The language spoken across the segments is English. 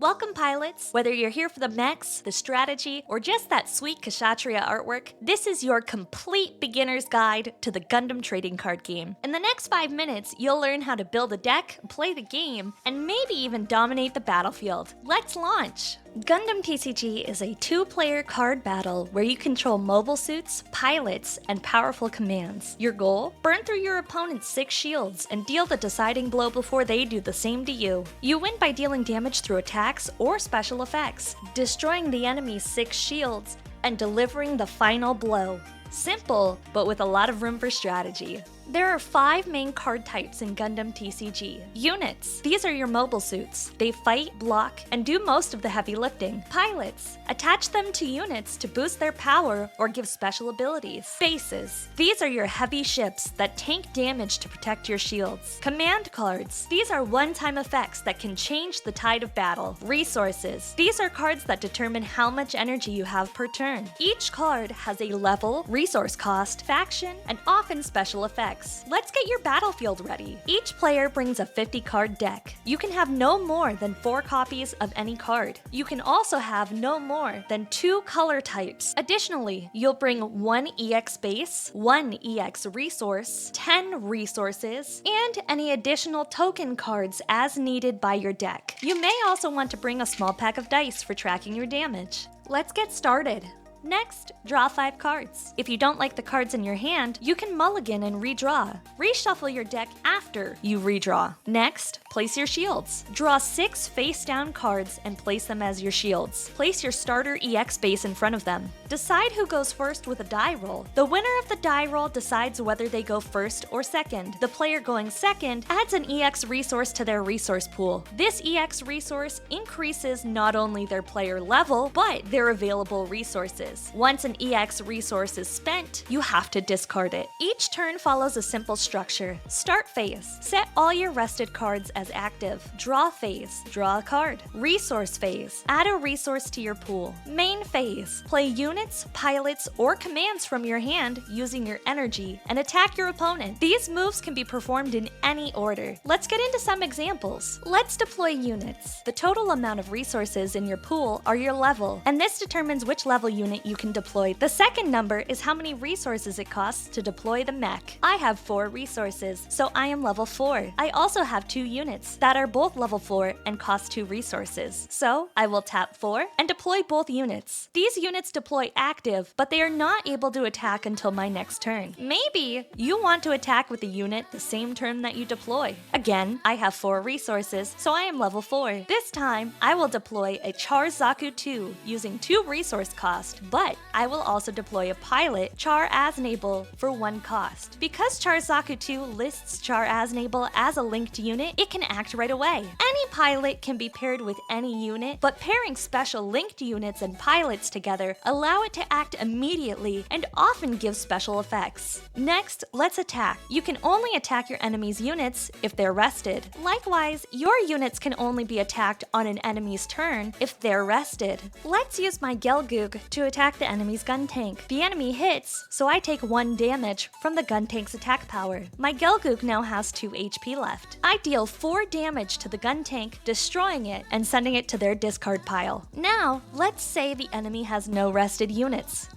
Welcome, pilots! Whether you're here for the mechs, the strategy, or just that sweet Kshatriya artwork, this is your complete beginner's guide to the Gundam trading card game. In the next 5 minutes, you'll learn how to build a deck, play the game, and maybe even dominate the battlefield. Let's launch! Gundam TCG is a 2-player card battle where you control mobile suits, pilots, and powerful commands. Your goal? Burn through your opponent's 6 shields and deal the deciding blow before they do the same to you. You win by dealing damage through attacks or special effects, destroying the enemy's 6 shields, and delivering the final blow. Simple, but with a lot of room for strategy. There are 5 main card types in Gundam TCG. Units. These are your mobile suits. They fight, block, and do most of the heavy lifting. Pilots. Attach them to units to boost their power or give special abilities. Bases. These are your heavy ships that tank damage to protect your shields. Command cards. These are one-time effects that can change the tide of battle. Resources. These are cards that determine how much energy you have per turn. Each card has a level, resource cost, faction, and often special effects. Let's get your battlefield ready. Each player brings a 50-card deck. You can have no more than 4 copies of any card. You can also have no more than 2 color types. Additionally, you'll bring 1 EX base, 1 EX resource, 10 resources, and any additional token cards as needed by your deck. You may also want to bring a small pack of dice for tracking your damage. Let's get started. Next, draw 5 cards. If you don't like the cards in your hand, you can mulligan and redraw. Reshuffle your deck after you redraw. Next, place your shields. Draw 6 face-down cards and place them as your shields. Place your starter EX base in front of them. Decide who goes first with a die roll. The winner of the die roll decides whether they go first or second. The player going second adds an EX resource to their resource pool. This EX resource increases not only their player level, but their available resources. Once an EX resource is spent, you have to discard it. Each turn follows a simple structure. Start phase. Set all your rested cards as active. Draw phase. Draw a card. Resource phase. Add a resource to your pool. Main phase. Play units, pilots, or commands from your hand using your energy and attack your opponent. These moves can be performed in any order. Let's get into some examples. Let's deploy units. The total amount of resources in your pool are your level, and this determines which level unit you can deploy. The second number is how many resources it costs to deploy the mech. I have 4 resources, so I am level 4. I also have 2 units that are both level 4 and cost 2 resources. So I will tap 4 and deploy both units. These units deploy active, but they are not able to attack until my next turn. Maybe you want to attack with a unit the same turn that you deploy. Again, I have 4 resources, so I am level 4. This time, I will deploy a Char Zaku 2 using 2 resource cost, but I will also deploy a pilot, Char Aznable, for 1 cost. Because Char Zaku 2 lists Char Aznable as a linked unit, it can act right away. Any pilot can be paired with any unit, but pairing special linked units and pilots together allow it to act immediately and often give special effects. Next, let's attack. You can only attack your enemy's units if they're rested. Likewise, your units can only be attacked on an enemy's turn if they're rested. Let's use my Gelgoog to attack the enemy's gun tank. The enemy hits, so I take 1 damage from the gun tank's attack power. My Gelgoog now has 2 HP left. I deal 4 damage to the gun tank, destroying it and sending it to their discard pile. Now, let's say the enemy has no rested units.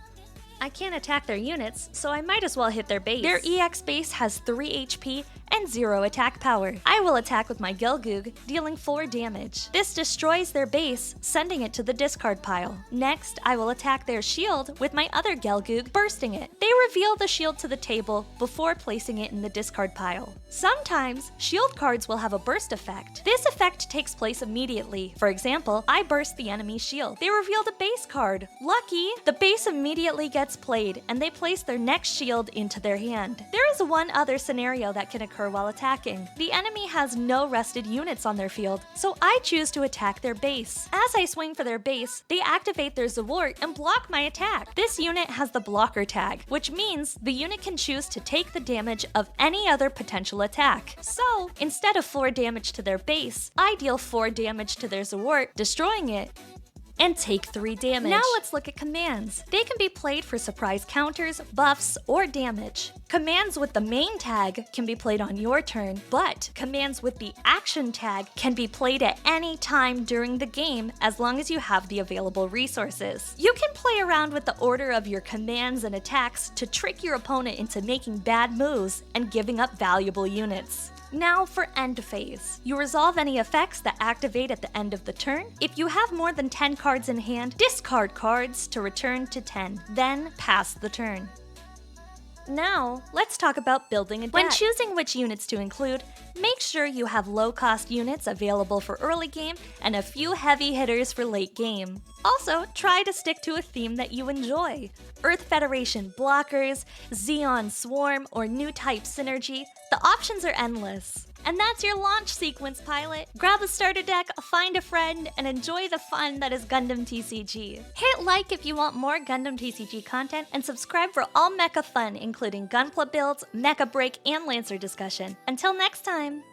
I can't attack their units, so I might as well hit their base. Their EX base has 3 HP and 0 attack power. I will attack with my Gelgoog, dealing 4 damage. This destroys their base, sending it to the discard pile. Next, I will attack their shield with my other Gelgoog, bursting it. They reveal the shield to the table before placing it in the discard pile. Sometimes, shield cards will have a burst effect. This effect takes place immediately. For example, I burst the enemy's shield. They revealed a base card. Lucky, the base immediately gets played, and they place their next shield into their hand. There is one other scenario that can occur while attacking. The enemy has no rested units on their field, so I choose to attack their base. As I swing for their base, they activate their Zawart and block my attack. This unit has the blocker tag, which means the unit can choose to take the damage of any other potential attack. So, instead of 4 damage to their base, I deal 4 damage to their Zawart, destroying it, and take 3 damage. Now let's look at commands. They can be played for surprise counters, buffs, or damage. Commands with the main tag can be played on your turn, but commands with the action tag can be played at any time during the game as long as you have the available resources. You can play around with the order of your commands and attacks to trick your opponent into making bad moves and giving up valuable units. Now for end phase. You resolve any effects that activate at the end of the turn. If you have more than 10 cards in hand, discard cards to return to 10, then pass the turn. Now, let's talk about building a deck. When choosing which units to include, make sure you have low-cost units available for early game and a few heavy hitters for late game. Also, try to stick to a theme that you enjoy. Earth Federation blockers, Xeon Swarm, or new type synergy, the options are endless. And that's your launch sequence, pilot. Grab a starter deck, find a friend, and enjoy the fun that is Gundam TCG. Hit like if you want more Gundam TCG content, and subscribe for all mecha fun, including Gunpla builds, mecha break, and Lancer discussion. Until next time!